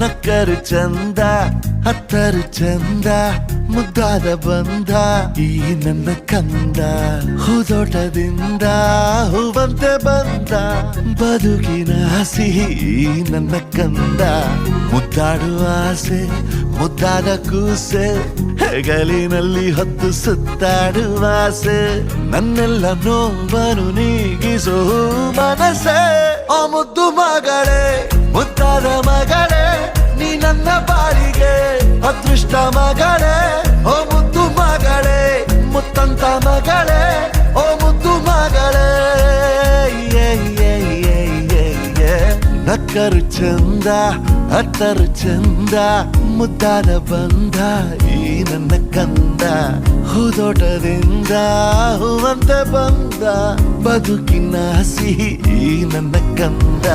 ನಕ್ಕರು ಚಂದ ಹತ್ತರು ಚಂದ ಮುದ್ದಾದ ಬಂದ ಈ ನನ್ನ ಕಂದ ಹೂದೋಟದಿಂದ ಹೂವಂತೆ ಬಂದ ಬದುಕಿನ ಸಿಹಿ ನನ್ನ ಕಂದ ಮುದ್ದಾಡುವ ಆಸೆ ಮುದ್ದಾದ ಕೂಸೆ ಹೆಗಲಿನಲ್ಲಿ ಹೊತ್ತು ಸುತ್ತಾಡುವ ಆಸೆ ನನ್ನೆಲ್ಲ ನೋವನ್ನು ನೀಗಿಸೋ ಮನಸ್ಸೆ ಆ ಮುದ್ದು ಮಗಳೇ ಮುದ್ದಾದ ಮಗಳೇ ನೀ ನನ್ನ ಬಾಳಿಗೆ ಅದೃಷ್ಟ ಮಗಳೇ ಓ ಮುದ್ದು ಮಗಳೇ ಮುತ್ತಂತ ಮಗಳೇ ಓ ಮುದ್ದು ಮಗಳೇ ನಕ್ಕರು ಚಂದ ಹತ್ತರು ಚಂದ ಮುದ್ದಾದ ಬಂದ ಈ ನನ್ನ ಕಂದ ಹೂದೋಟದಿಂದ ಹೂವಂತೆ ಬಂದ ಬದುಕಿನ ಸಿಹಿ ಈ ನನ್ನ ಕಂದ